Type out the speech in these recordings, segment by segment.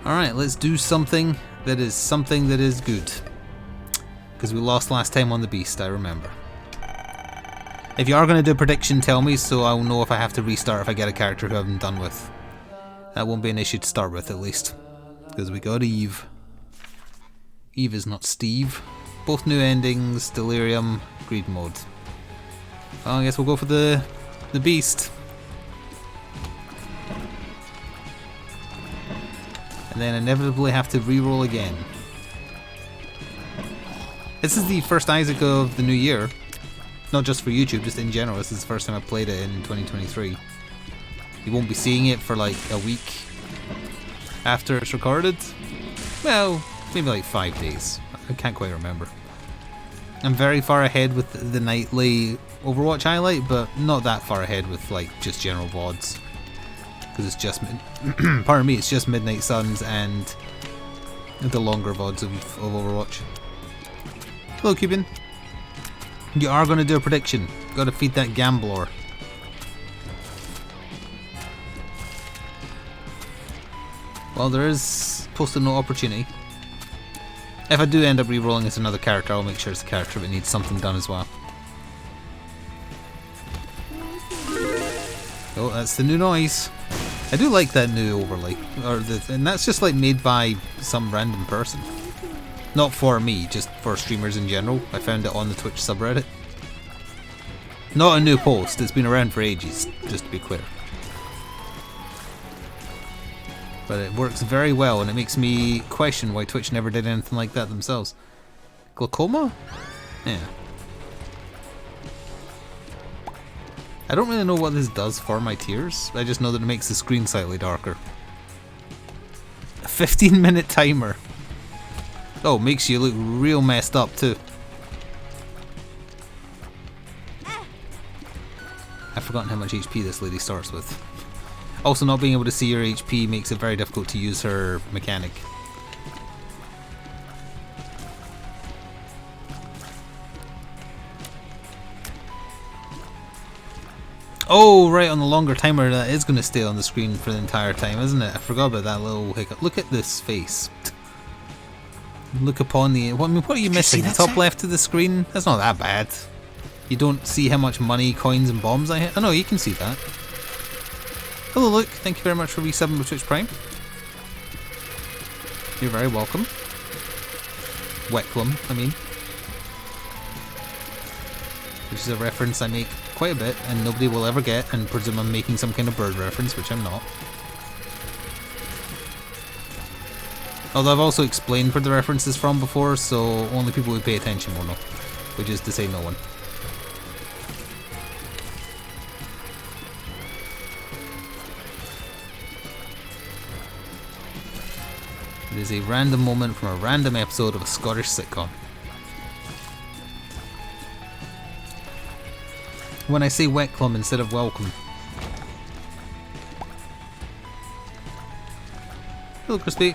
Alright, let's do something that is good. Because we lost last time on the Beast, I remember. If you are going to do a prediction, tell me, so I'll know if I have to restart if I get a character who I haven't done with. That won't be an issue to start with, at least. Because we got Eve. Eve is not Steve. Both new endings, Delirium, Greed Mode. Well, I guess we'll go for the Beast. And then inevitably have to re-roll again. This is the first Isaac of the new year. Not just for YouTube, just in general. This is the first time I've played it in 2023. You won't be seeing it for like a week after it's recorded. Well, maybe like 5 days. I can't quite remember. I'm very far ahead with the nightly Overwatch highlight, but not that far ahead with like just general VODs. Because it's just, pardon me, it's just Midnight Suns and the longer VODs of Overwatch. Hello, Cuban. You are going to do a prediction. Got to feed that gambler. Well, there is post-it note opportunity. If I do end up re-rolling as another character, I'll make sure it's a character that needs something done as well. Oh, that's the new noise. I do like that new overlay, and that's just like made by some random person. Not for me, just for streamers in general. I found it on the Twitch subreddit. Not a new post, it's been around for ages, just to be clear. But it works very well, and it makes me question why Twitch never did anything like that themselves. Glaucoma? Yeah. I don't really know what this does for my tears. I just know that it makes the screen slightly darker. A 15-minute timer. Oh, makes you look real messed up too. I've forgotten how much HP this lady starts with. Also, not being able to see her HP makes it very difficult to use her mechanic. Oh, right, on the longer timer, that is going to stay on the screen for the entire time, isn't it? I forgot about that little hiccup. Look at this face. Look upon the... what are you missing? The top left of the screen? That's not that bad. You don't see how much money, coins, and bombs I hit? Oh no, you can see that. Hello, Luke. Thank you very much for resubbing with Twitch Prime. You're very welcome. Wecklum, I mean. Which is a reference I make quite a bit, and nobody will ever get, and presume I'm making some kind of bird reference, which I'm not. Although I've also explained where the reference is from before, so only people who pay attention will know. Which is to say no one. It is a random moment from a random episode of a Scottish sitcom. When I say Wecklum instead of welcome. Hello, Crispy.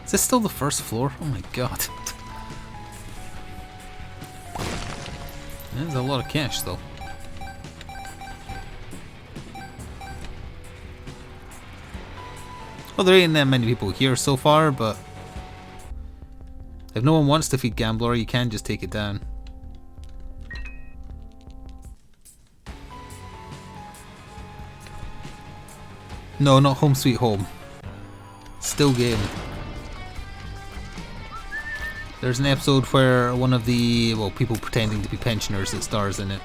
Is this still the first floor? Oh my god. There's a lot of cash though. Well, there ain't that many people here so far, but if no one wants to feed Gambler, you can just take it down. No, not Home Sweet Home. Still game. There's an episode where one of the, well, people pretending to be pensioners that stars in it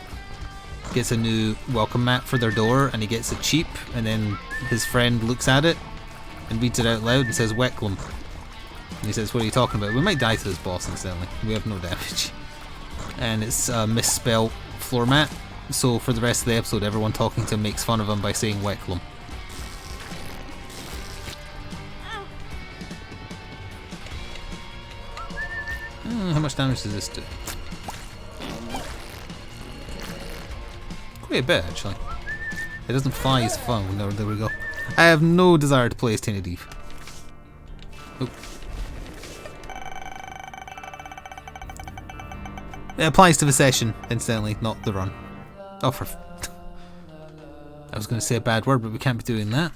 gets a new welcome mat for their door, and he gets it cheap, and then his friend looks at it and reads it out loud and says Wecklum. And he says, what are you talking about? We might die to this boss incidentally. We have no damage. And it's a misspelled floor mat, so for the rest of the episode everyone talking to him makes fun of him by saying Wecklum. How much damage does this do? Quite a bit, actually. It doesn't fly as fun. No, there we go. I have no desire to play as Tainted Eve. Oop. It applies to the session, incidentally, not the run. Oh, for... I was going to say a bad word, but we can't be doing that.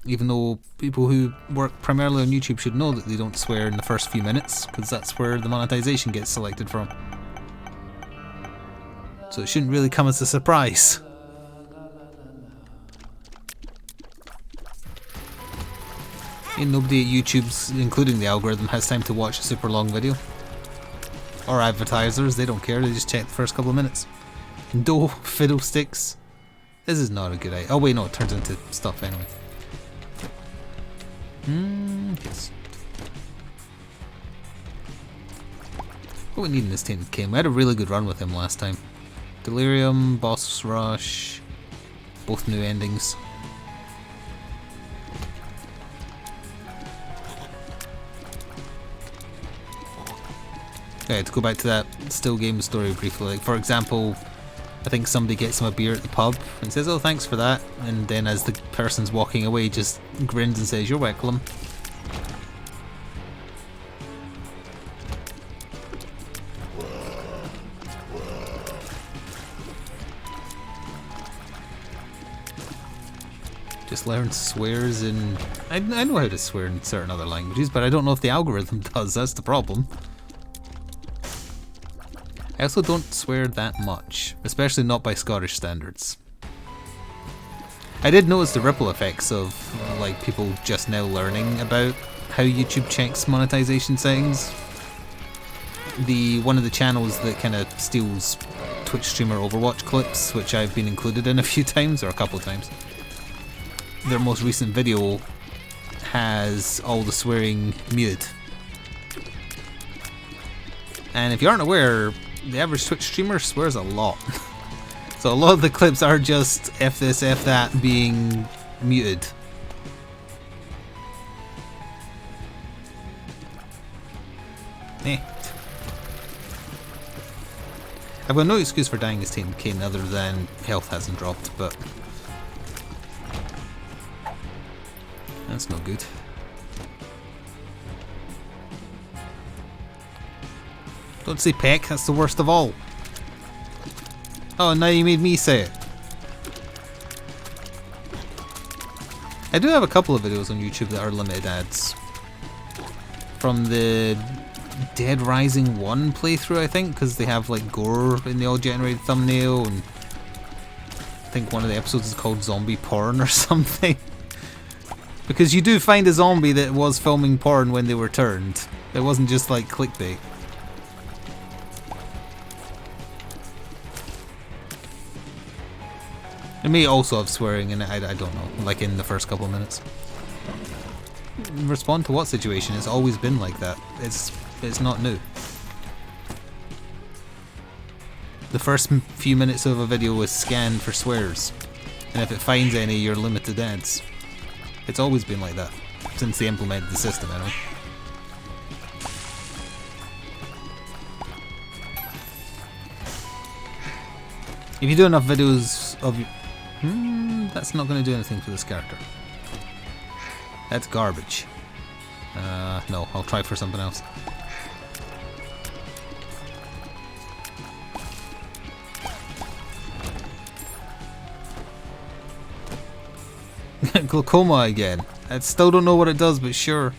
Even though people who work primarily on YouTube should know that they don't swear in the first few minutes, because that's where the monetization gets selected from. So it shouldn't really come as a surprise. Ain't nobody at YouTube's, including the algorithm, has time to watch a super long video. Or advertisers, they don't care, they just check the first couple of minutes. No fiddlesticks. This is not a good idea. Oh wait, no, it turns into stuff anyway. Yes. What we need in this Tainted King? We had a really good run with him last time. Delirium, Boss Rush, both new endings. Okay, to go back to that still game story briefly, like for example, I think somebody gets him a beer at the pub and says, "Oh, thanks for that," and then as the person's walking away, just grins and says, "You're welcome." Just learn swears in... I know how to swear in certain other languages, but I don't know if the algorithm does, that's the problem. I also don't swear that much, especially not by Scottish standards. I did notice the ripple effects of like people just now learning about how YouTube checks monetization settings. One of the channels that kind of steals Twitch streamer Overwatch clips, which I've been included in a few times, or a couple of times. Their most recent video has all the swearing muted. And if you aren't aware, the average Twitch streamer swears a lot. So a lot of the clips are just F this, F that being muted. I've got no excuse for dying as Tainted Cain other than health hasn't dropped, but that's no good. Don't say peck, that's the worst of all. Oh, now you made me say it. I do have a couple of videos on YouTube that are limited ads. From the Dead Rising 1 playthrough, I think, because they have like gore in the all-generated thumbnail, and I think one of the episodes is called Zombie Porn or something. Because you do find a zombie that was filming porn when they were turned. It wasn't just like clickbait. It may also have swearing in it, I don't know, like in the first couple of minutes. Respond to what situation? It's always been like that. It's not new. The first few minutes of a video is scanned for swears, and if it finds any, you're limited ads. It's always been like that, since they implemented the system anyway. If you do enough videos of... that's not going to do anything for this character. That's garbage. No, I'll try for something else. Glaucoma again. I still don't know what it does, but sure.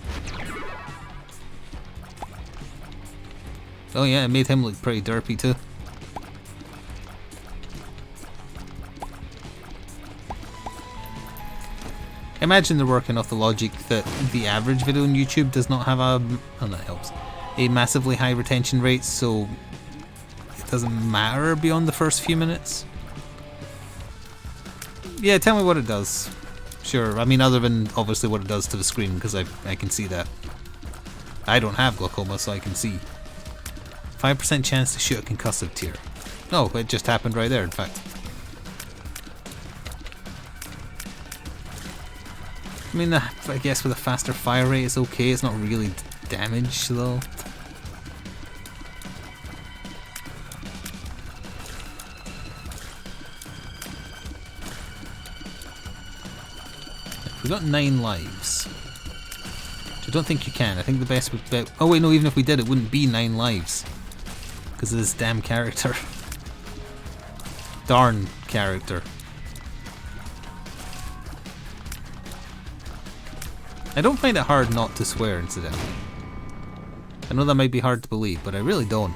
Oh yeah, it made him look pretty derpy too. Imagine they're working off the logic that the average video on YouTube does not have that helps, a massively high retention rate, so it doesn't matter beyond the first few minutes. Yeah, tell me what it does. Sure, I mean other than obviously what it does to the screen, because I can see that. I don't have glaucoma, so I can see. 5% chance to shoot a concussive tear. Oh, it just happened right there, in fact. I mean, I guess with a faster fire rate it's okay, it's not really damage though. We got 9 lives. Which I don't think you can. I think the best would be... Oh wait, no, even if we did, it wouldn't be 9 lives. Because of this damn character. Darn character. I don't find it hard not to swear, incidentally. I know that might be hard to believe, but I really don't.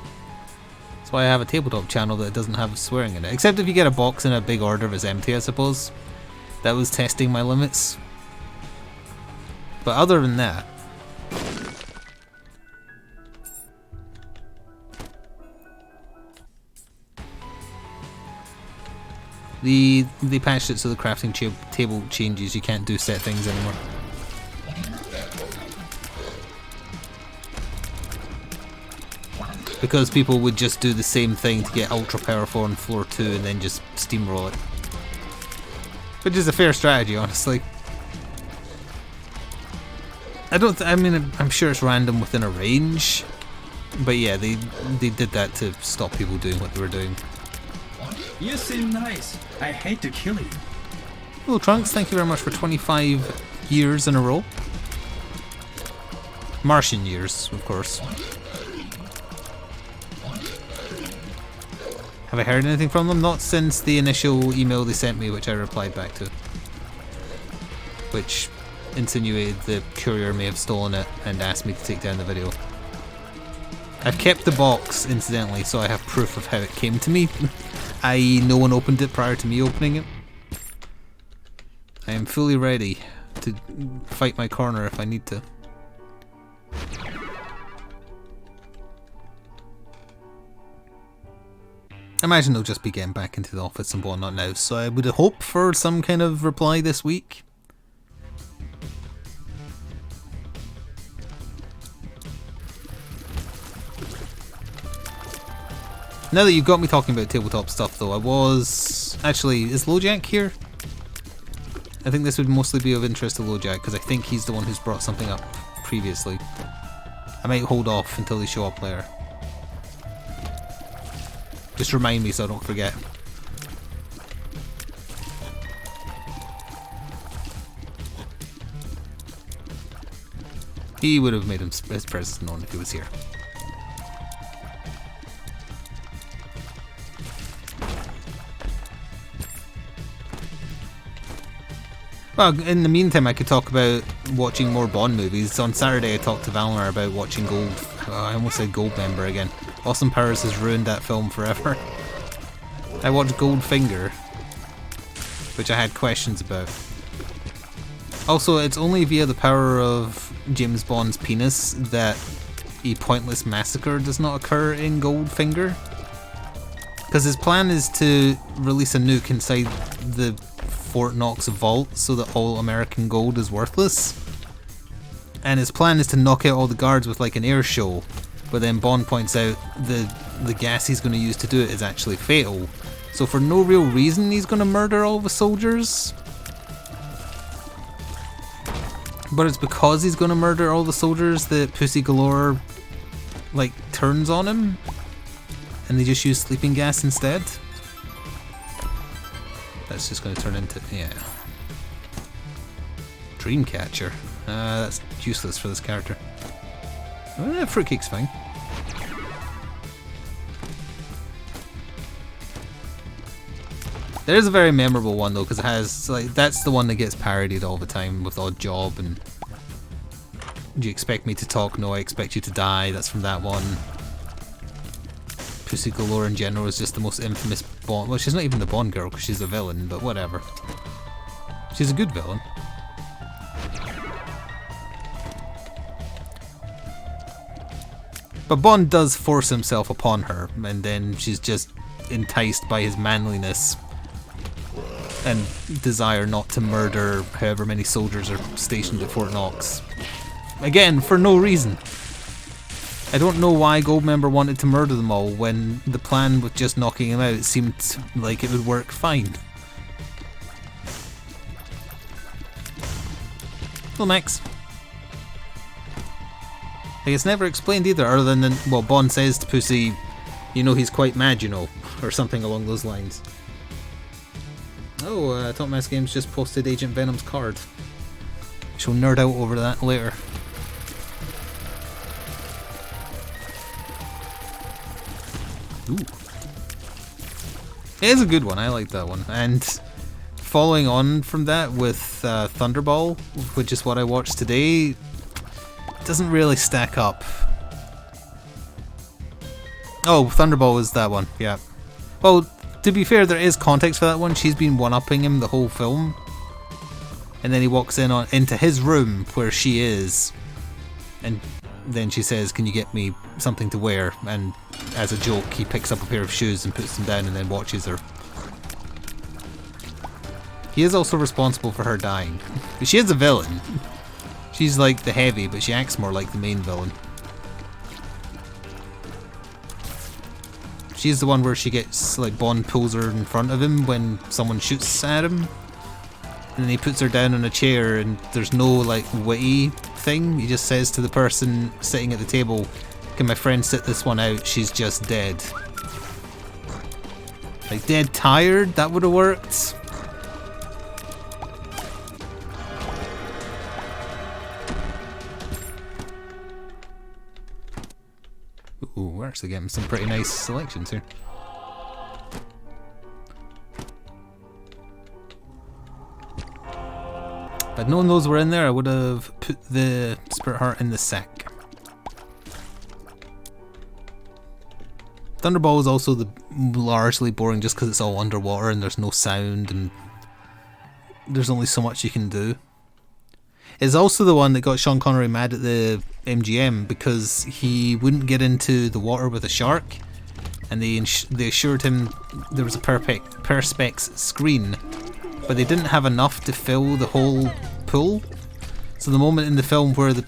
That's why I have a tabletop channel that doesn't have swearing in it. Except if you get a box in a big order that's empty, I suppose. That was testing my limits. But other than that... They patched it so the crafting table changes. You can't do set things anymore. Because people would just do the same thing to get ultra powerful on floor 2 and then just steamroll it. Which is a fair strategy, honestly. I mean, I'm sure it's random within a range. But yeah, they did that to stop people doing what they were doing. You seem nice. I hate to kill you. Hello Trunks, thank you very much for 25 years in a row. Martian years, of course. Have I heard anything from them? Not since the initial email they sent me, which I replied back to. Which insinuated the courier may have stolen it and asked me to take down the video. I've kept the box, incidentally, so I have proof of how it came to me. I.e. no one opened it prior to me opening it. I am fully ready to fight my corner if I need to. I imagine they'll just be getting back into the office and whatnot now, so I would hope for some kind of reply this week. Now that you've got me talking about tabletop stuff though, I was... Actually, is LoJack here? I think this would mostly be of interest to LoJack, because I think he's the one who's brought something up previously. I might hold off until they show up later. Just remind me so I don't forget. He would have made his presence known if he was here. Well, in the meantime, I could talk about watching more Bond movies. On Saturday, I talked to Valmar about watching Gold. I almost said Goldmember again. Austin Powers has ruined that film forever. I watched Goldfinger, which I had questions about. Also, it's only via the power of James Bond's penis that a pointless massacre does not occur in Goldfinger. Because his plan is to release a nuke inside the Fort Knox vault so that all American gold is worthless. And his plan is to knock out all the guards with like an air show. But then Bond points out the gas he's going to use to do it is actually fatal. So for no real reason he's going to murder all the soldiers. But it's because he's going to murder all the soldiers that Pussy Galore like turns on him. And they just use sleeping gas instead. That's just going to turn into... yeah. Dreamcatcher. That's useless for this character. Fruitcake's fine. There's a very memorable one though, because it has like that's the one that gets parodied all the time with Odd Job and do you expect me to talk? No, I expect you to die. That's from that one. Pussy Galore in general is just the most infamous Bond. Well, she's not even the Bond girl because she's a villain, but whatever. She's a good villain. But Bond does force himself upon her, and then she's just enticed by his manliness and desire not to murder however many soldiers are stationed at Fort Knox. Again, for no reason. I don't know why Goldmember wanted to murder them all when the plan with just knocking him out seemed like it would work fine. Hello, Max. Like, it's never explained either, other than, well, Bond says to Pussy, you know he's quite mad, you know, or something along those lines. Oh, Top Mass Games just posted Agent Venom's card. She'll nerd out over that later. Ooh. It is a good one, I like that one. And following on from that with Thunderball, which is what I watched today, doesn't really stack up. Oh, Thunderball was that one, yeah. Well, to be fair, there is context for that one. She's been one-upping him the whole film. And then he walks into his room where she is. And then she says, "Can you get me something to wear?" And as a joke, he picks up a pair of shoes and puts them down and then watches her. He is also responsible for her dying. But she is a villain. She's like the heavy, but she acts more like the main villain. She's the one where she gets, like, Bond pulls her in front of him when someone shoots at him. And then he puts her down on a chair and there's no, like, witty thing. He just says to the person sitting at the table, "Can my friend sit this one out? She's just dead." Like, dead tired? That would have worked. Ooh, we're actually getting some pretty nice selections here. If I'd known those were in there, I would have put the Spirit Heart in the sack. Thunderball is also largely boring just because it's all underwater and there's no sound and there's only so much you can do. It's also the one that got Sean Connery mad at the MGM because he wouldn't get into the water with a shark, and they assured him there was a perspex screen, but they didn't have enough to fill the whole pool. So the moment in the film where the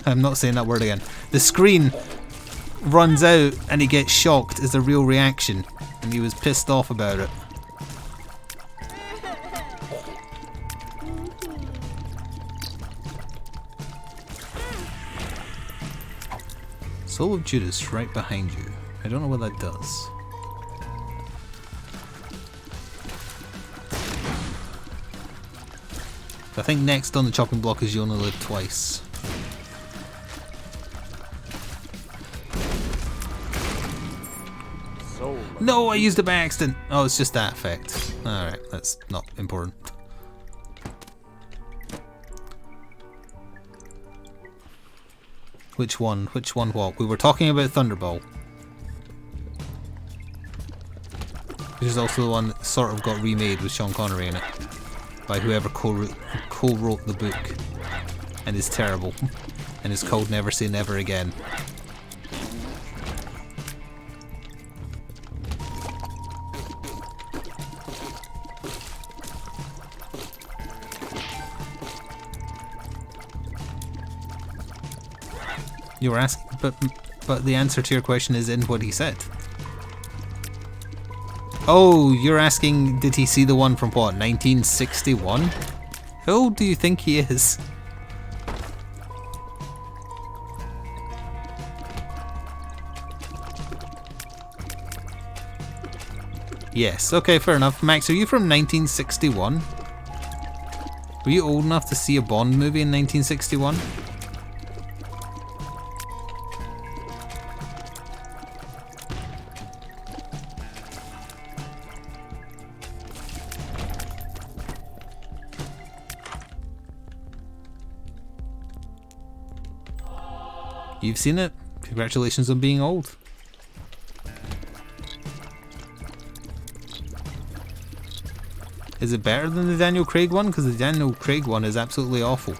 I'm not saying that word again, the screen runs out and he gets shocked is a real reaction, and he was pissed off about it. Soul of Judas right behind you. I don't know what that does. I think next on the chopping block is You Only Live Twice. No, I used it by accident. Oh, it's just that effect. Alright, that's not important. Which one? Which one what? We were talking about Thunderball. Which is also the one that sort of got remade with Sean Connery in it. By whoever co-wrote the book. And is terrible. And is called Never Say Never Again. You were asking, but the answer to your question is in what he said. Oh, you're asking, did he see the one from what, 1961? How old do you think he is? Yes, okay, fair enough. Max, are you from 1961? Were you old enough to see a Bond movie in 1961? You've seen it. Congratulations on being old. Is it better than the Daniel Craig one? Because the Daniel Craig one is absolutely awful.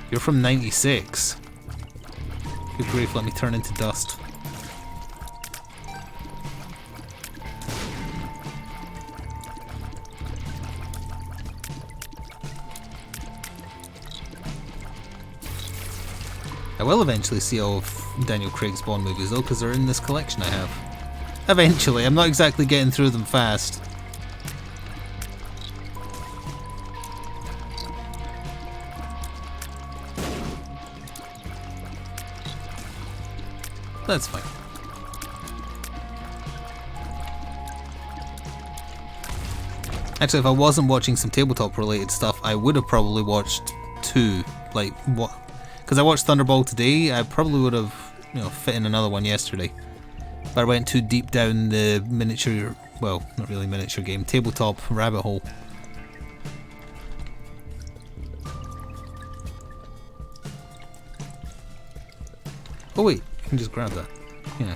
You're from 96. Good grief, let me turn into dust. I will eventually see all of Daniel Craig's Bond movies though, because they're in this collection I have. Eventually, I'm not exactly getting through them fast. That's fine. Actually, if I wasn't watching some tabletop related stuff, I would have probably watched two. Like, what? because I watched Thunderball today, I probably would have, you know, fit in another one yesterday. But I went too deep down the miniature, well, not really miniature game, tabletop rabbit hole. Oh wait, I can just grab that. Yeah.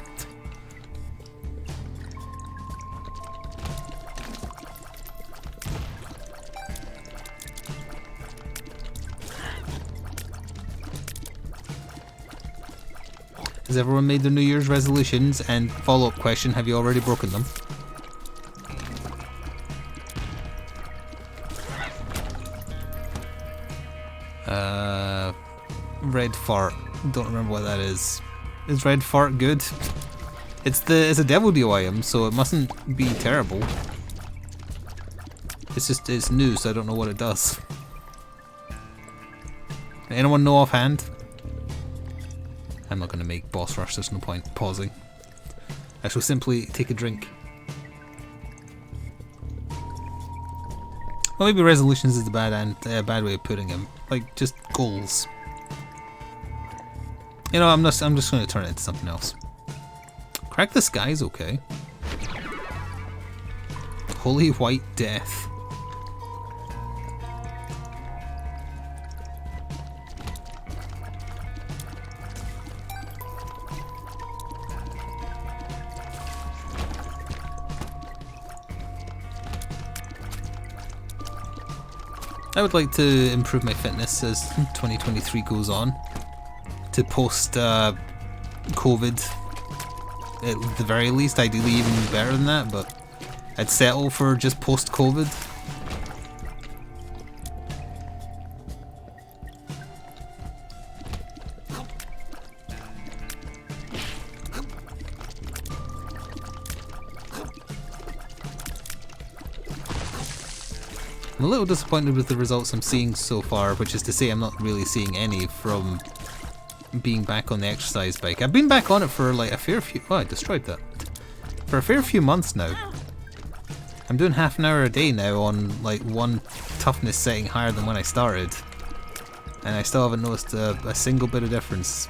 Has everyone made their New Year's resolutions? And follow-up question, have you already broken them? Red fart. Don't remember what that is. Is red fart good? It's a devil deal item, so it mustn't be terrible. It's new, so I don't know what it does. Anyone know offhand? I'm not going to make boss rush, there's no point pausing. I shall simply take a drink. Well, maybe resolutions is the bad way of putting them. Like, just goals. You know, I'm just going to turn it into something else. Crack the Sky's okay. Holy White Death. I would like to improve my fitness as 2023 goes on. To post COVID, at the very least, ideally even better than that, but I'd settle for just post COVID. I'm a little disappointed with the results I'm seeing so far, which is to say I'm not really seeing any from being back on the exercise bike. I've been back on it for like a fair few... Oh, I destroyed that. For a fair few months now. I'm doing half an hour a day now on like one toughness setting higher than when I started. And I still haven't noticed a single bit of difference.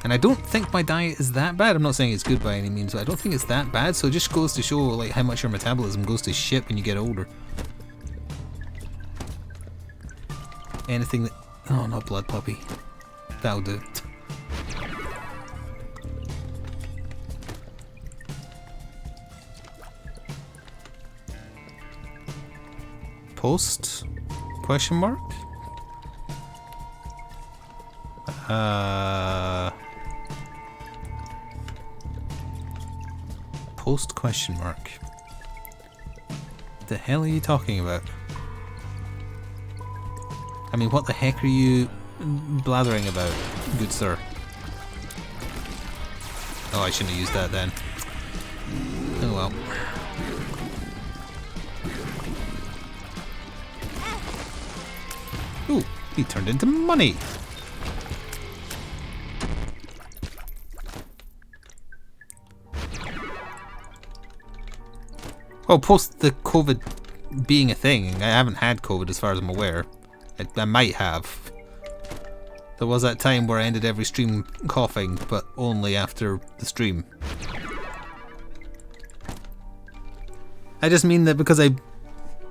And I don't think my diet is that bad. I'm not saying it's good by any means, but I don't think it's that bad. So it just goes to show like how much your metabolism goes to shit when you get older. Anything that... Oh, not blood puppy. That'll do. Post? Question mark? Post question mark. The hell are you talking about? I mean, what the heck are you blathering about, good sir? Oh, I shouldn't have used that then. Oh well. Ooh, he turned into money! Well, post the COVID being a thing, I haven't had COVID as far as I'm aware. I might have. There was that time where I ended every stream coughing, but only after the stream. I just mean that because I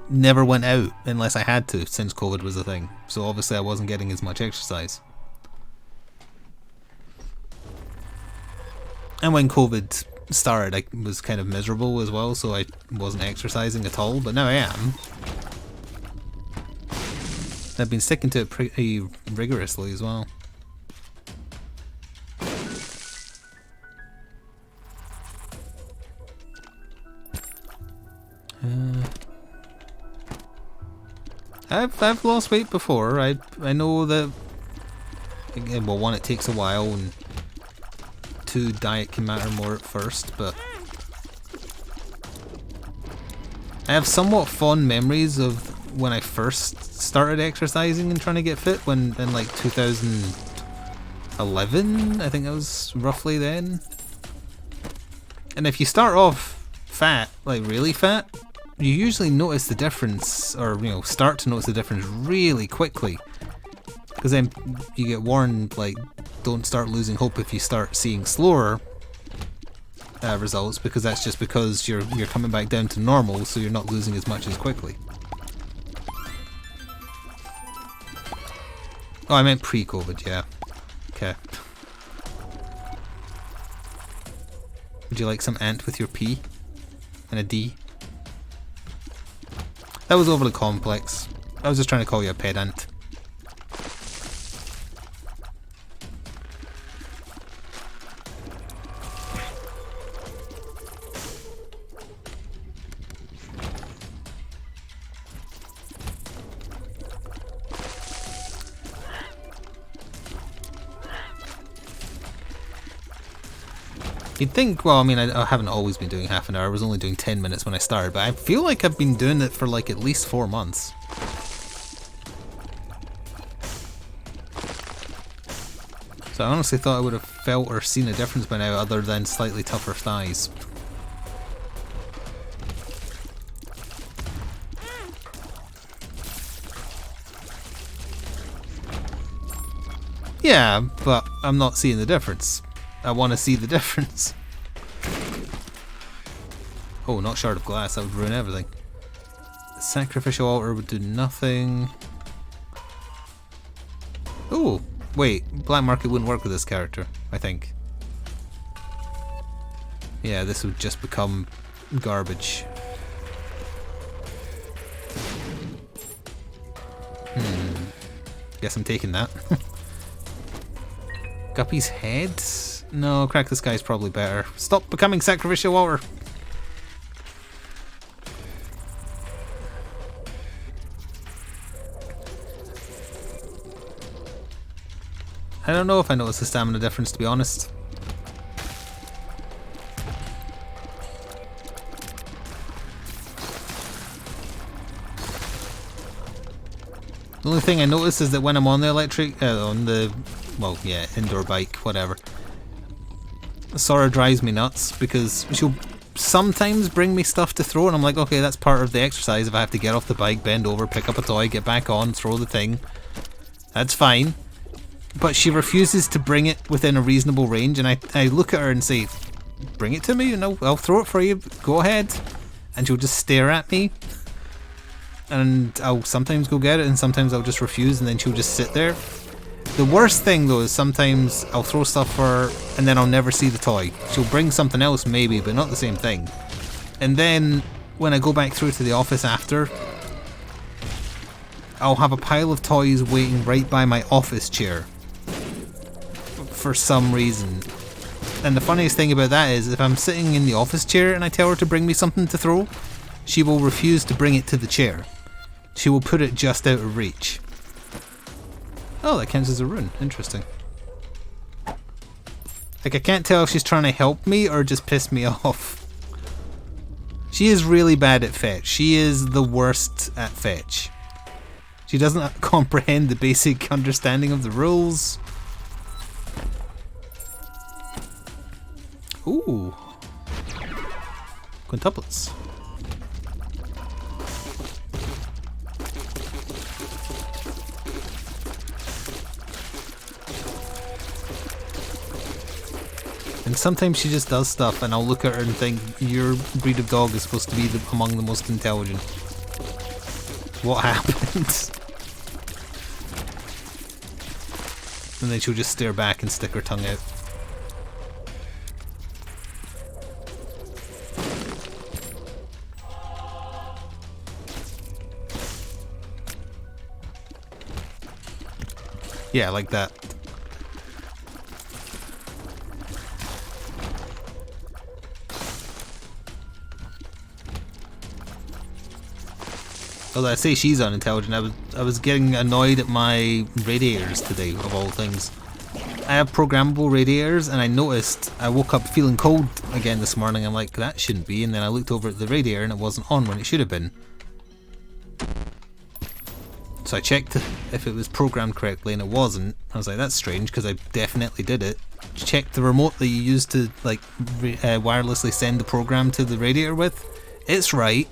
never went out unless I had to since COVID was a thing. So obviously I wasn't getting as much exercise. And when COVID started, I was kind of miserable as well, so I wasn't exercising at all, but now I am. I've been sticking to it pretty rigorously as well. I've lost weight before. I know that, well, one, it takes a while, and two, diet can matter more at first, but I have somewhat fond memories of when I first started exercising and trying to get fit, when in like 2011, I think it was roughly then. And if you start off fat, like really fat, you usually notice the difference, or you know, start to notice the difference really quickly. Because then you get warned, like, don't start losing hope if you start seeing slower results, because that's just because you're coming back down to normal, so you're not losing as much as quickly. Oh, I meant pre-COVID, yeah. Okay. Would you like some ant with your P and a D? That was overly complex. I was just trying to call you a pedant. You'd think, well, I mean, I haven't always been doing half an hour. I was only doing 10 minutes when I started, but I feel like I've been doing it for like at least 4 months. So I honestly thought I would have felt or seen a difference by now, other than slightly tougher thighs. Yeah, but I'm not seeing the difference. I want to see the difference. Oh, not shard of glass, that would ruin everything. Sacrificial altar would do nothing. Oh, wait, black market wouldn't work with this character, I think. Yeah, this would just become garbage. Guess I'm taking that. Guppy's head? No, crack this guy's probably better. Stop becoming sacrificial altar. I don't know if I noticed the stamina difference, to be honest. The only thing I notice is that when I'm on the electric, well, yeah, indoor bike, whatever, Sora drives me nuts because she'll sometimes bring me stuff to throw, and I'm like, okay, that's part of the exercise. If I have to get off the bike, bend over, pick up a toy, get back on, throw the thing, that's fine. But she refuses to bring it within a reasonable range, and I look at her and say, bring it to me, and I'll throw it for you, go ahead. And she'll just stare at me, and I'll sometimes go get it, and sometimes I'll just refuse, and then she'll just sit there. The worst thing though is sometimes I'll throw stuff for her and then I'll never see the toy. She'll bring something else maybe, but not the same thing. And then when I go back through to the office after, I'll have a pile of toys waiting right by my office chair for some reason. And the funniest thing about that is if I'm sitting in the office chair and I tell her to bring me something to throw, she will refuse to bring it to the chair. She will put it just out of reach. Oh, that counts as a rune. Interesting. Like, I can't tell if she's trying to help me or just piss me off. She is really bad at fetch. She is the worst at fetch. She doesn't comprehend the basic understanding of the rules. Ooh. Quintuplets. And sometimes she just does stuff and I'll look at her and think, your breed of dog is supposed to be among the most intelligent. What happened? And then she'll just stare back and stick her tongue out. Yeah, like that. Although I say she's unintelligent, I was getting annoyed at my radiators today, of all things. I have programmable radiators, and I noticed I woke up feeling cold again this morning. I'm like, that shouldn't be, and then I looked over at the radiator and it wasn't on when it should have been. So I checked if it was programmed correctly and it wasn't. I was like, that's strange, because I definitely did it. Checked the remote that you use to like wirelessly send the program to the radiator with. It's right.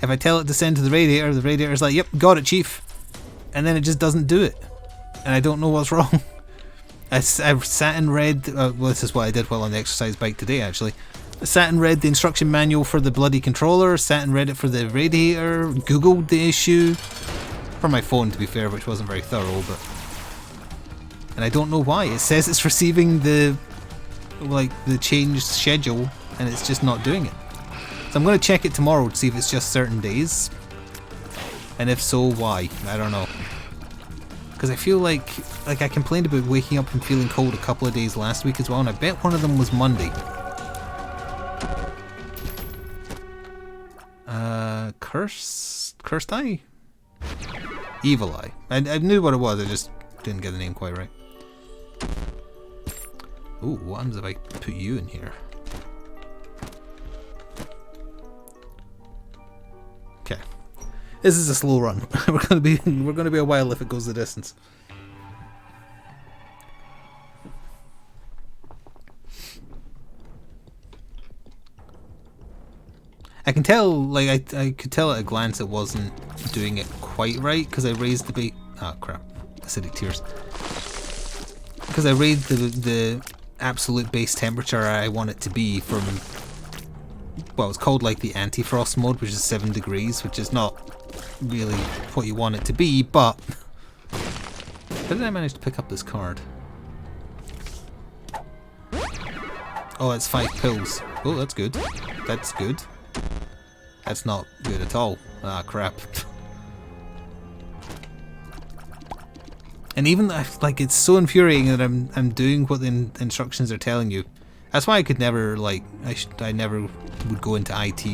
If I tell it to send to the radiator's like, yep, got it, chief. And then it just doesn't do it. And I don't know what's wrong. I've sat and read, well, this is what I did while on the exercise bike today, actually. I sat and read the instruction manual for the bloody controller, sat and read it for the radiator, googled the issue. For my phone, to be fair, which wasn't very thorough, but... And I don't know why. It says it's receiving the changed schedule, and it's just not doing it. So I'm going to check it tomorrow to see if it's just certain days. And if so, why? I don't know. Because I feel like I complained about waking up and feeling cold a couple of days last week as well, and I bet one of them was Monday. Cursed Eye? Evil Eye. I knew what it was, I just didn't get the name quite right. Ooh, what happens if I put you in here? Okay. This is a slow run. we're gonna be a while if it goes the distance. I can tell, like, I could tell at a glance it wasn't doing it quite right, because I raised the bait. Oh crap, acidic tears. Because I raised the absolute base temperature I want it to be from, well, it's called like the anti-frost mode, which is 7 degrees, which is not really what you want it to be, but... How did I manage to pick up this card? Oh, it's 5 pills. Oh, that's good. That's good. That's not good at all. Ah, crap. And even like, it's so infuriating that I'm doing what the instructions are telling you. That's why I could never, like, I never would go into IT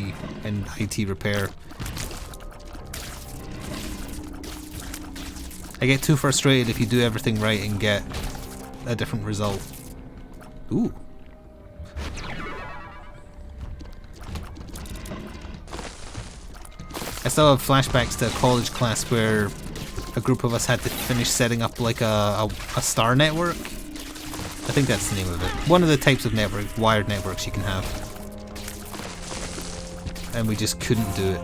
and IT repair. I get too frustrated if you do everything right and get a different result. Ooh. I still have flashbacks to a college class where a group of us had to finish setting up like a star network. I think that's the name of it. One of the types of network, wired networks you can have. And we just couldn't do it.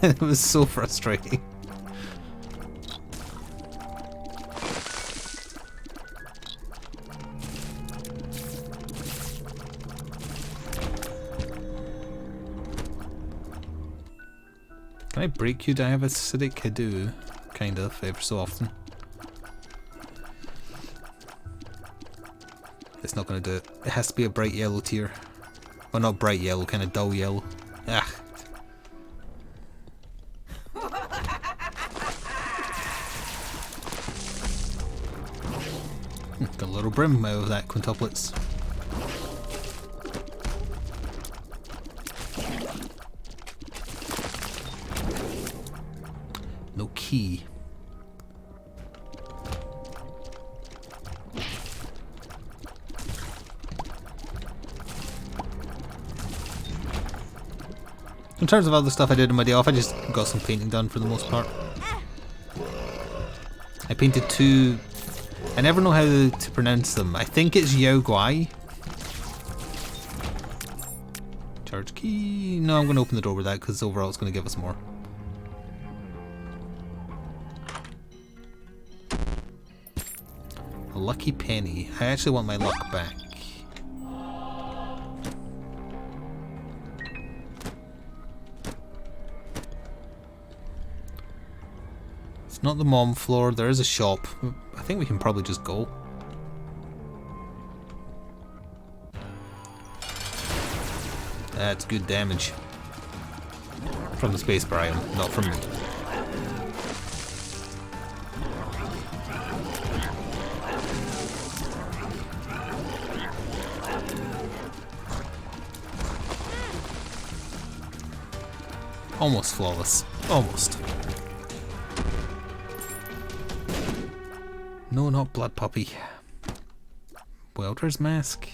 It was so frustrating. Can I break you? Do I have acidic? I do. Kind of, ever so often. It's not going to do it. It has to be a bright yellow tier. Well, not bright yellow, kind of dull yellow. Ah. Got a little brim out of that quintuplets. No key. In terms of other stuff I did on my day off, I just got some painting done for the most part. I painted 2... I never know how to pronounce them. I think it's Yao Guai. Charge key... No, I'm going to open the door with that because overall it's going to give us more. A lucky penny. I actually want my luck back. It's not the mom floor. There is a shop. I think we can probably just go. That's good damage. From the space bar item, not from me. Almost flawless. Almost. No, not blood puppy. Welder's mask.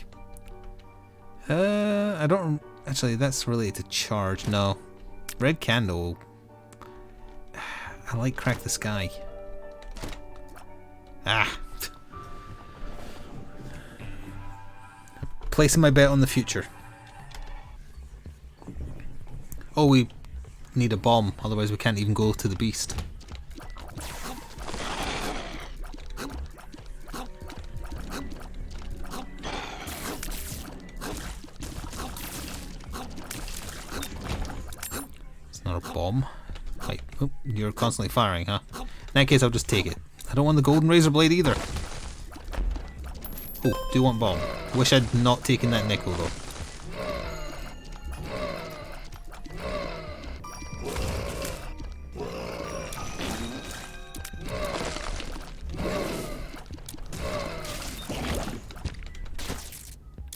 I don't... Actually, that's related to charge. No. Red candle. I like crack the sky. Ah. Placing my bet on the future. Oh, we need a bomb, otherwise we can't even go to the beast. It's not a bomb. Right. Oh, you're constantly firing, huh? In that case, I'll just take it. I don't want the golden razor blade either. Oh, do want bomb. Wish I'd not taken that nickel though.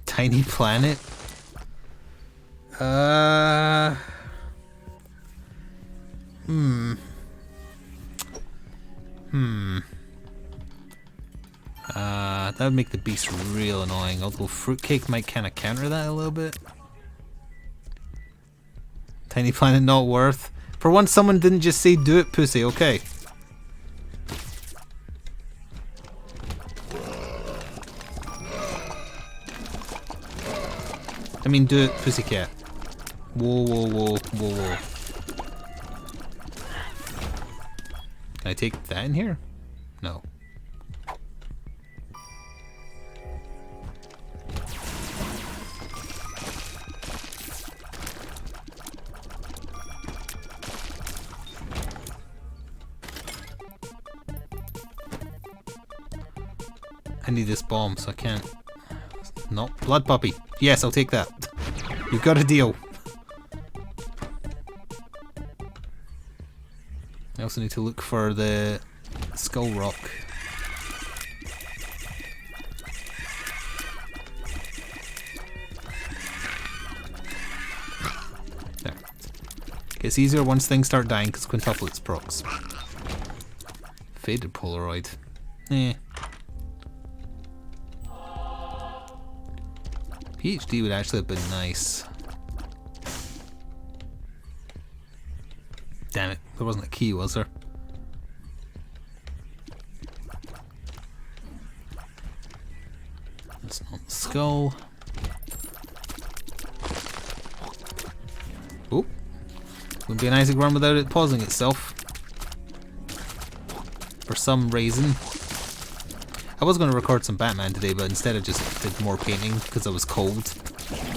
Tiny planet? That would make the beast real annoying, although fruitcake might kind of counter that a little bit. Tiny planet not worth. For once someone didn't just say do it pussy, okay. I mean do it pussycat. Whoa, whoa, whoa, whoa, whoa. Can I take that in here? No. I need this bomb, so I can't. No, blood puppy. Yes, I'll take that. You've got a deal. I also need to look for the skull rock. There. Gets easier once things start dying because quintuplets procs. Faded Polaroid. Eh. PhD would actually have been nice. Damn it, there wasn't a key, was there? That's not the skull. Oh, wouldn't be an Isaac run without it pausing itself. For some reason. I was going to record some Batman today, but instead I just did more painting because I was cold.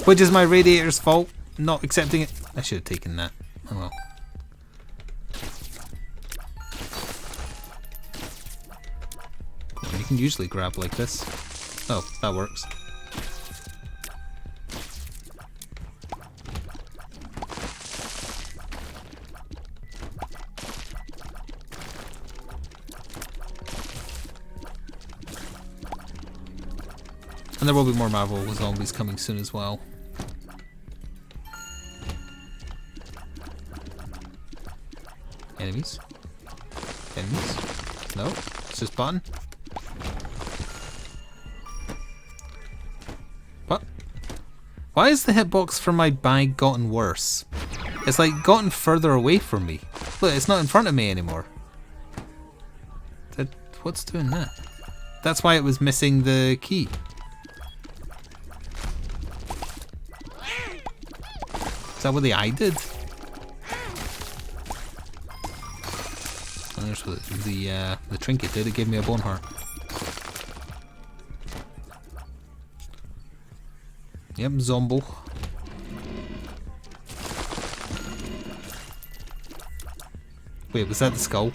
Which is my radiator's fault, not accepting it. I should have taken that. Oh well. You can usually grab like this. Oh, that works. And there will be more Marvel zombies coming soon as well. Enemies? Enemies? No? It's just button? What? Why has the hitbox for my bag gotten worse? It's like gotten further away from me. Look, it's not in front of me anymore. What's doing that? That's why it was missing the key. Is that what the eye did? Oh, there's what the trinket did. It gave me a bone heart. Yep, Zombo. Wait, was that the skull?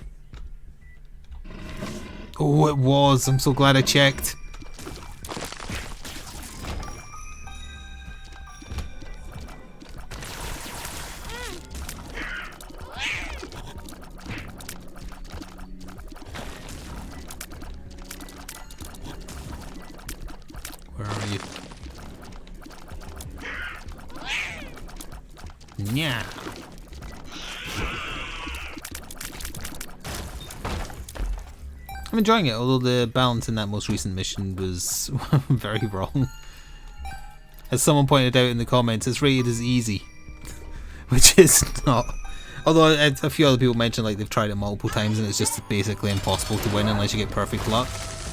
Oh, it was. I'm so glad I checked. Where are you? Yeah. I'm enjoying it, although the balance in that most recent mission was very wrong. As someone pointed out in the comments, it's rated as easy, which is not. Although a few other people mentioned like they've tried it multiple times and it's just basically impossible to win unless you get perfect luck,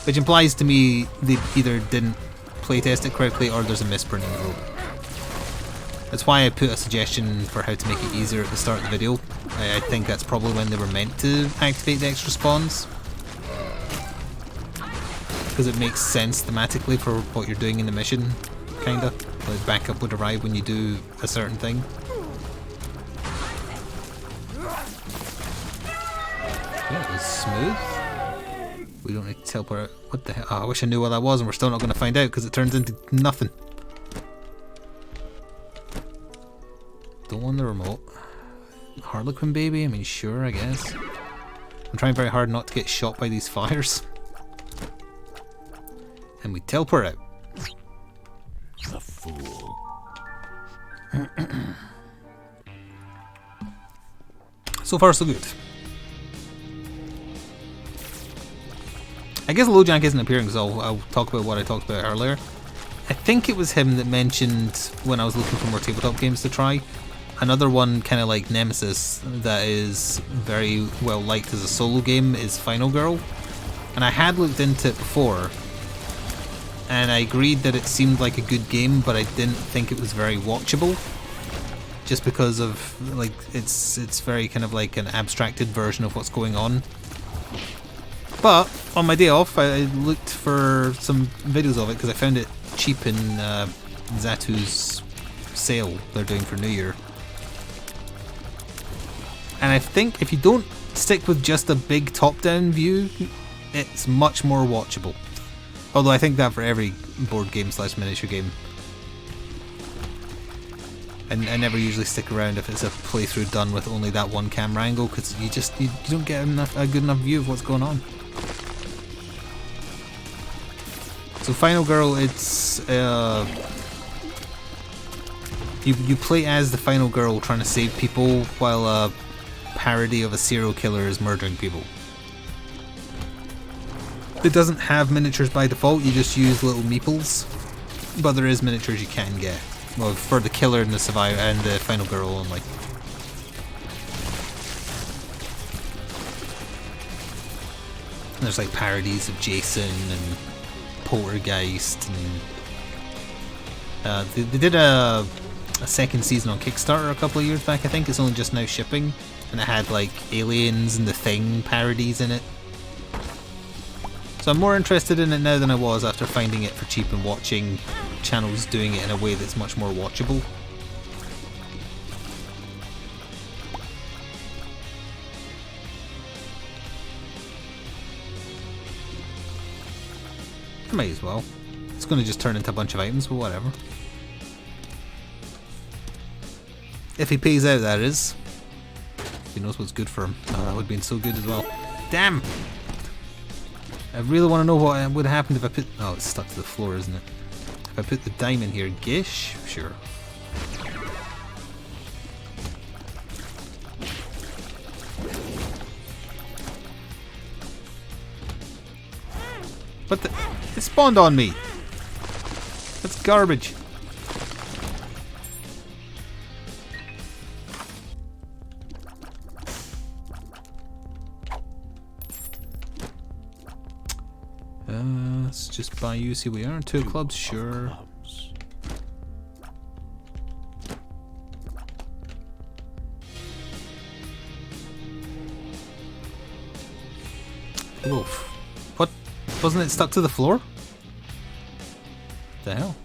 which implies to me they either didn't playtest it correctly or there's a misprinting group. That's why I put a suggestion for how to make it easier at the start of the video. I think that's probably when they were meant to activate the extra spawns. Because it makes sense thematically for what you're doing in the mission, kinda. Like backup would arrive when you do a certain thing. That was smooth. We don't need to teleport out. What the hell? Oh, I wish I knew what that was, and we're still not going to find out because it turns into nothing. Don't want the remote. Harlequin baby? I mean, sure, I guess. I'm trying very hard not to get shot by these fires. And we teleport out. The fool. So far, so good. I guess LoJack isn't appearing because I'll talk about what I talked about earlier. I think it was him that mentioned when I was looking for more tabletop games to try. Another one kind of like Nemesis that is very well liked as a solo game is Final Girl. And I had looked into it before. And I agreed that it seemed like a good game, but I didn't think it was very watchable. Just because of, like, it's very kind of like an abstracted version of what's going on. But on my day off, I looked for some videos of it because I found it cheap in Zatu's sale they're doing for New Year. And I think if you don't stick with just a big top-down view, it's much more watchable. Although I think that for every board game / miniature game. And I never usually stick around if it's a playthrough done with only that one camera angle because you don't get a good enough view of what's going on. So Final Girl, it's you play as the final girl trying to save people while a parody of a serial killer is murdering people. It doesn't have miniatures by default, you just use little meeples, but there is miniatures you can get. Well, for the killer and the survivor and the final girl only. And there's like parodies of Jason and Poltergeist, and they did a second season on Kickstarter a couple of years back. I think it's only just now shipping, and it had like Aliens and The Thing parodies in it. So I'm more interested in it now than I was after finding it for cheap and watching channels doing it in a way that's much more watchable. I might as well. It's going to just turn into a bunch of items, but whatever. If he pays out, that is. He knows what's good for him. Oh, that would have been so good as well. Damn! I really want to know what would happen if I put... Oh, it's stuck to the floor, isn't it? If I put the dime in here, Gish? Sure. What the... It spawned on me! That's garbage. Let's just buy you. See, we are in 2 clubs, sure. Oof. What? Wasn't it stuck to the floor? The hell?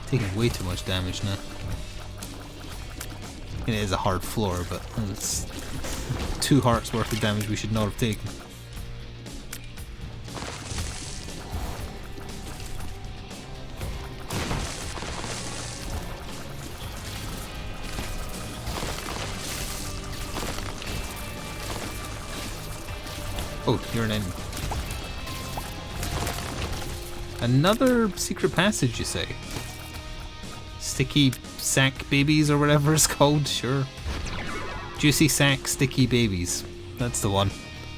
Taking way too much damage now. It is a hard floor, but it's 2 hearts worth of damage we should not have taken. Oh, you're an enemy. Another secret passage, you say? Sticky sack babies or whatever it's called, sure. Juicy sack sticky babies. That's the one.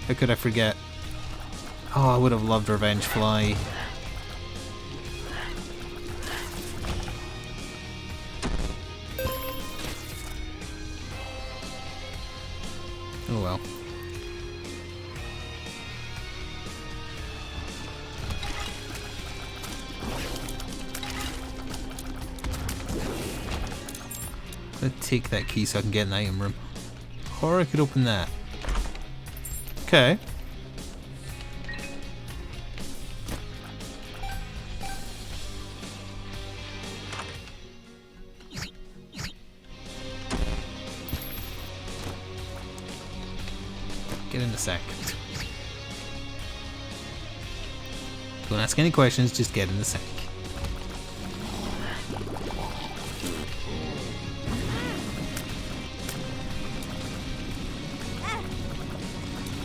How could I forget? Oh, I would have loved Revenge Fly. Oh well. I'm gonna take that key so I can get in the item room. Or I could open that. Okay. Get in the sack. Don't ask any questions, just get in the sack.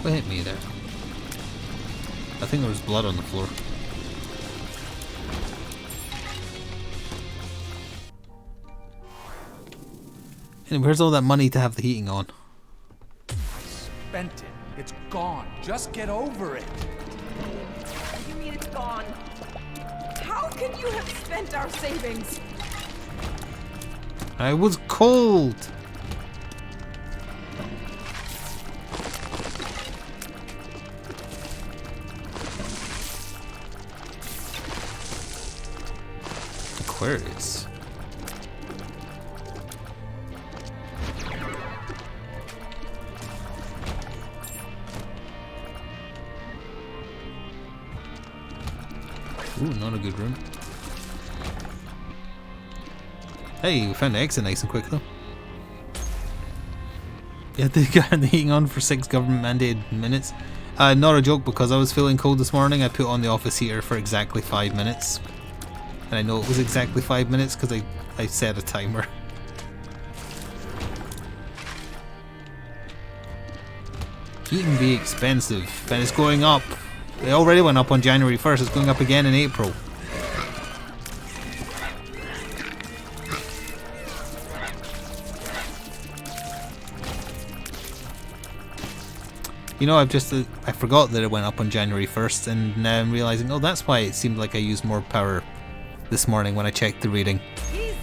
What hit me there? I think there was blood on the floor. And where's all that money to have the heating on? Spent it. It's gone. Just get over it. What do you mean it's gone? How can you have spent our savings? I was cold! Aquarius. Ooh, not a good room. Hey, we found the exit nice and quick though. Yeah, they got the heating on for 6 government mandated minutes. Not a joke, because I was feeling cold this morning. I put on the office heater for exactly 5 minutes. And I know it was exactly 5 minutes because I set a timer. Heat can be expensive, and it's going up. It already went up on January 1st, it's going up again in April. You know, I forgot that it went up on January 1st, and now I'm realizing, oh, that's why it seemed like I used more power this morning when I checked the reading.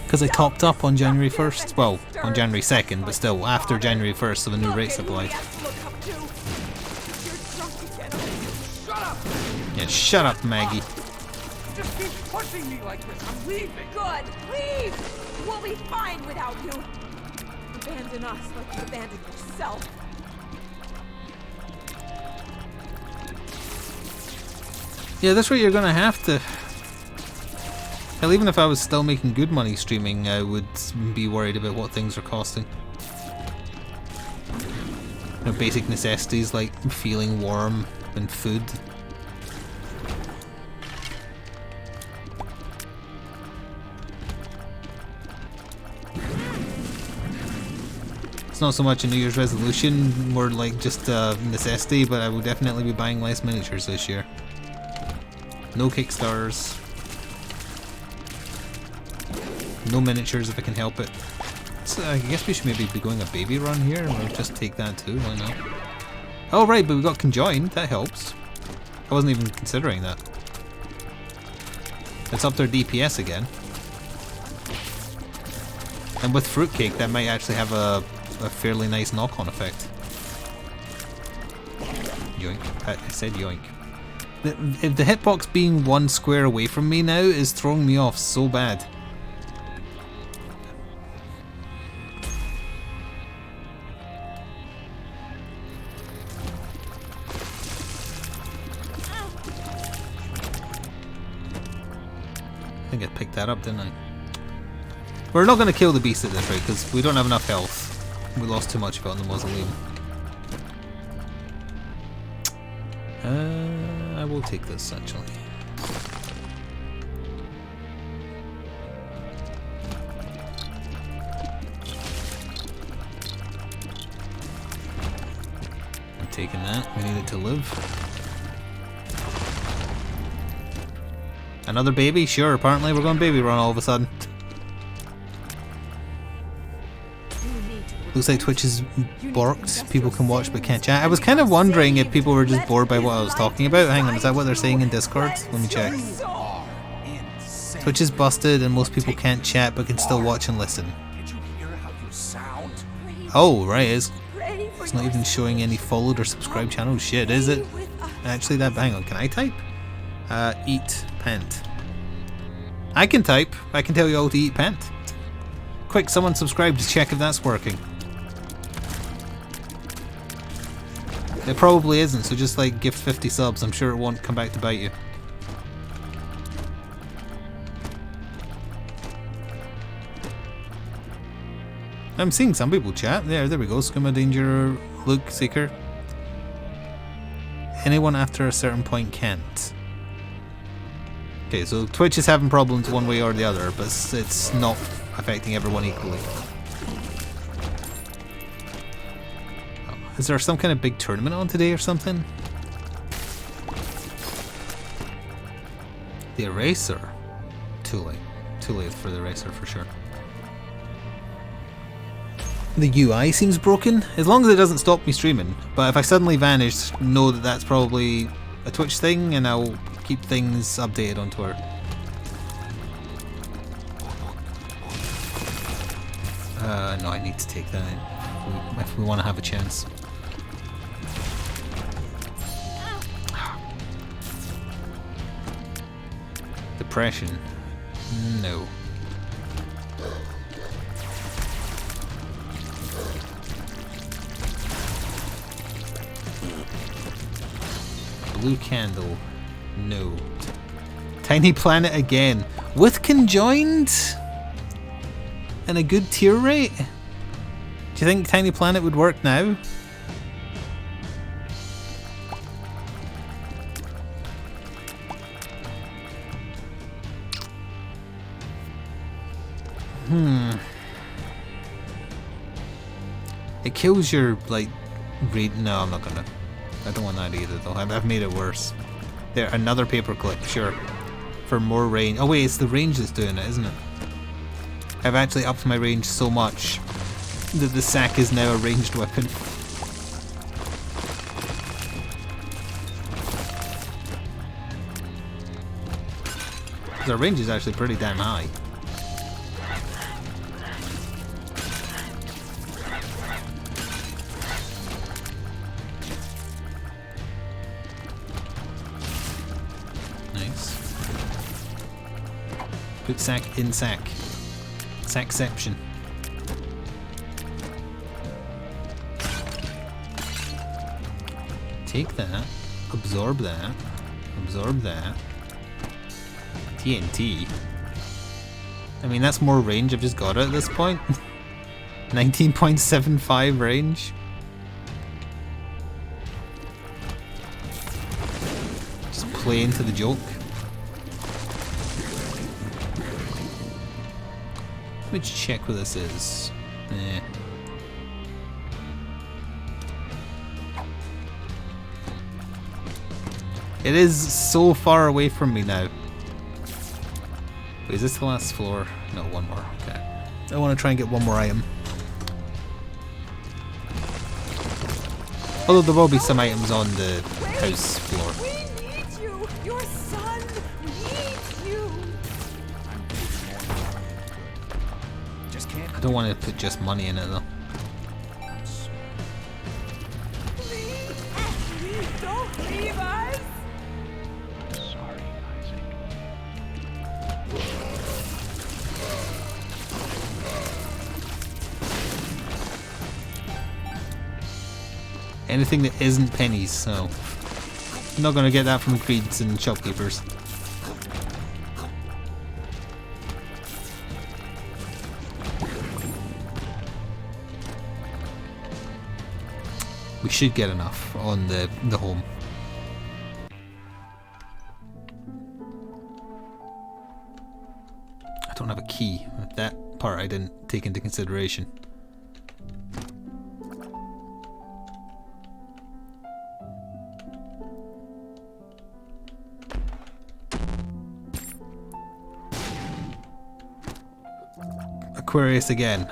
Because I topped up on January 1st, well, on January 2nd, but still, after January 1st, so the new rates applied. Yeah, shut up, Maggie. Just keep pushing me like this. I'm leaving. Good, leave! We'll be fine without you. Abandon us like you abandoned yourself. Yeah, that's what you're gonna have to. Hell, even if I was still making good money streaming, I would be worried about what things are costing. You know, basic necessities like feeling warm and food. It's not so much a New Year's resolution, more like just a necessity, but I will definitely be buying less miniatures this year. No Kickstarters. No miniatures if I can help it. So I guess we should maybe be going a baby run here, and we'll just take that too, why not? Oh right, but we got conjoined, that helps. I wasn't even considering that. It's up their DPS again. And with Fruitcake, that might actually have a fairly nice knock-on effect. Yoink. I said yoink. The hitbox being 1 square away from me now is throwing me off so bad. I think I picked that up, didn't I? We're not going to kill the beast at this rate because we don't have enough health. We lost too much of it on the mausoleum. I will take this actually. I'm taking that. We need it to live. Another baby? Sure, apparently we're going baby run all of a sudden. Looks like Twitch is borked. People can watch but can't chat. I was kind of wondering if people were just bored by what I was talking about. Hang on, is that what they're saying in Discord? Let me check. Twitch is busted and most people can't chat but can still watch and listen. Oh, right, it's not even showing any followed or subscribed channels. Shit, is it? Actually, that. Hang on, can I type? Eat pent. I can type. I can tell you all to eat pent. Quick, someone subscribe to check if that's working. It probably isn't, so just like gift 50 subs. I'm sure it won't come back to bite you. I'm seeing some people chat. There we go. Scuba Danger, Luke Seeker. Anyone after a certain point can't. Okay, so Twitch is having problems one way or the other, but it's not affecting everyone equally. Is there some kind of big tournament on today or something? The Eraser? Too late. Too late for the Eraser for sure. The UI seems broken, as long as it doesn't stop me streaming. But if I suddenly vanish, know that that's probably a Twitch thing, and I'll keep things updated on Twitter. No, I need to take that in if we want to have a chance. Depression? No. Blue candle? No. Tiny Planet again. With conjoined? And a good tier rate? Do you think Tiny Planet would work now? It kills your, like, read. No, I'm not gonna. I don't want that either, though. I've made it worse. There, another paperclip, sure. For more range. Oh, wait, it's the range that's doing it, isn't it? I've actually upped my range so much that the sack is now a ranged weapon. The range is actually pretty damn high. Put sack in sack. Sackception. Take that. Absorb that. Absorb that. TNT. I mean, that's more range. I've just got it at this point. 19.75 range. Just play into the joke. Let me check what this is. It is so far away from me now. Wait, is this the last floor? No, one more. Okay. I want to try and get one more item. Although there will be some items on the house floor. We need you. Your son needs you. Just can't. I don't want to put just money in it though. Please don't leave us. Sorry, Isaac. Anything that isn't pennies, so I'm not gonna get that from greeds and shopkeepers. We should get enough on the home. I don't have a key. That part I didn't take into consideration. Aquarius again.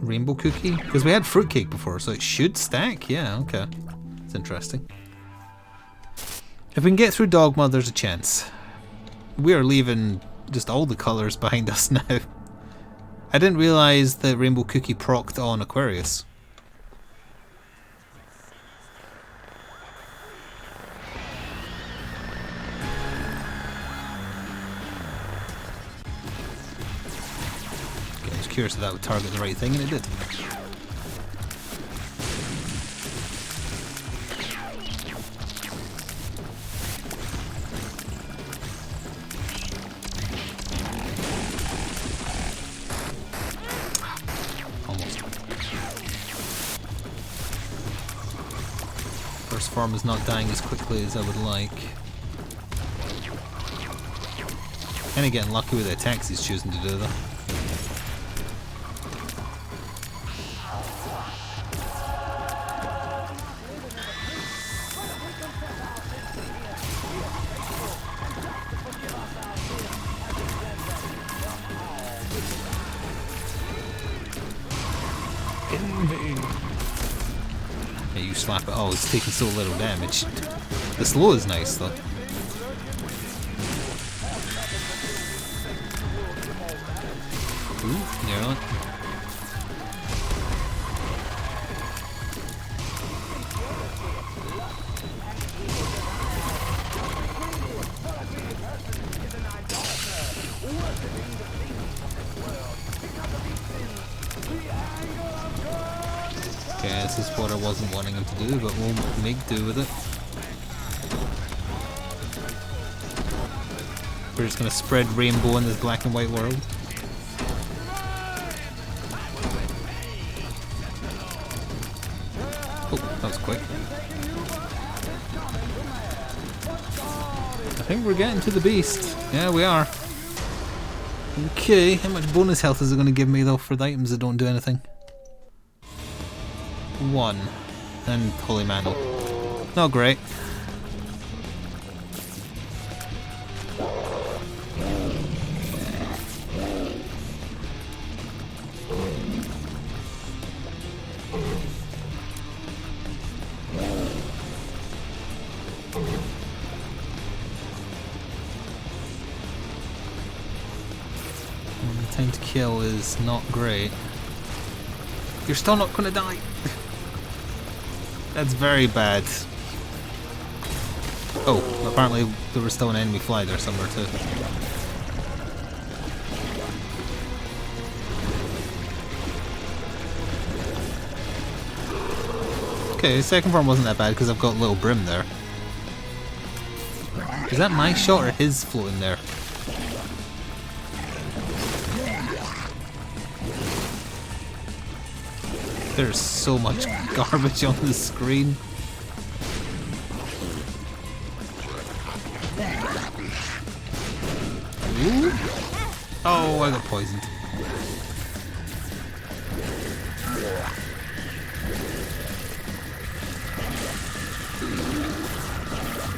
Rainbow cookie? Because we had fruitcake before, so it should stack. Yeah, okay. It's interesting. If we can get through Dogma, there's a chance. We are leaving just all the colours behind us now. I didn't realise that Rainbow Cookie procced on Aquarius. curious if that would target the right thing, and it did. Almost. First form is not dying as quickly as I would like. Kind of getting lucky with the attacks he's choosing to do though. Yeah, you slap it. Oh, it's taking so little damage. The slow is nice though. Ooh, nearly. Okay, this is what I wasn't wanting him to do, but we'll make do with it. We're just gonna spread rainbow in this black and white world. Oh, that was quick. I think we're getting to the beast. Yeah, we are. Okay, how much bonus health is it going to give me though for the items that don't do anything? 1. And Holy Mantle. Not great. Time to kill is not great. You're still not gonna die. That's very bad. Oh, apparently there was still an enemy fly there somewhere too. Okay, the second form wasn't that bad because I've got little Brim there. Is that my shot or his floating there? There's so much garbage on the screen. Ooh. Oh, I got poisoned.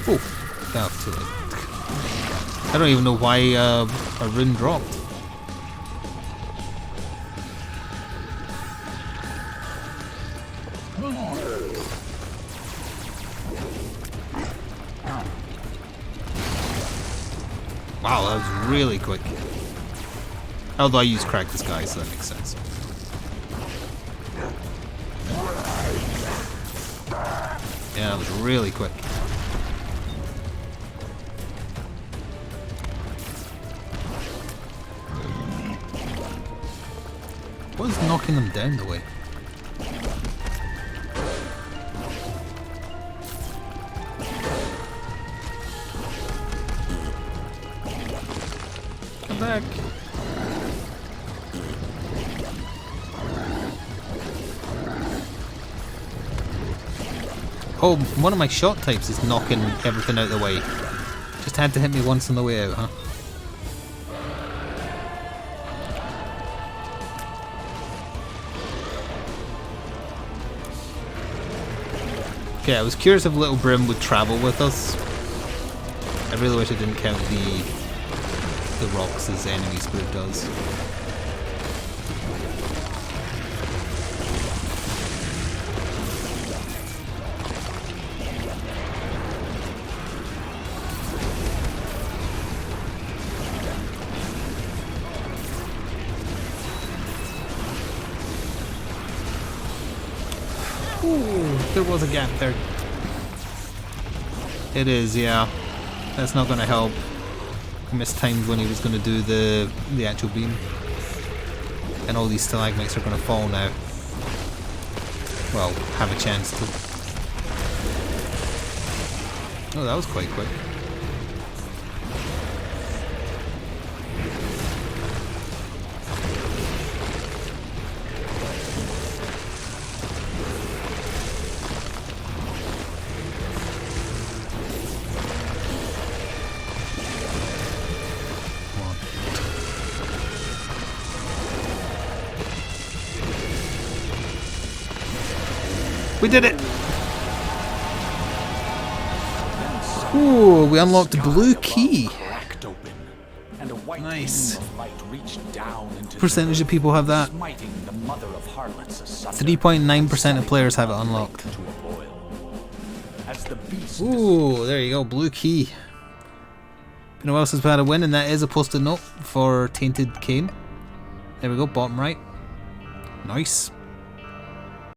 Oh, that was too late. I don't even know why a rune dropped. Wow, that was really quick. Although I use Crack Disguise, so that makes sense. Yeah, that was really quick. What is knocking them down the way? Come back. Oh, one of my shot types is knocking everything out of the way. Just had to hit me once on the way out, huh? Okay, I was curious if Little Brim would travel with us. I really wish I didn't count the rocks as enemies, but it does. Ooh, there was a gap there. It is, yeah. That's not going to help. I mistimed when he was going to do the actual beam. And all these stalagmites are going to fall now. Well, have a chance to. Oh, that was quite quick. We did it! Ooh, we unlocked the blue key. Nice. Percentage of people have that. 3.9% of players have it unlocked. Ooh, there you go, blue key. You know who else has had a win, and that is a post-it note for Tainted Cane. There we go, bottom right. Nice.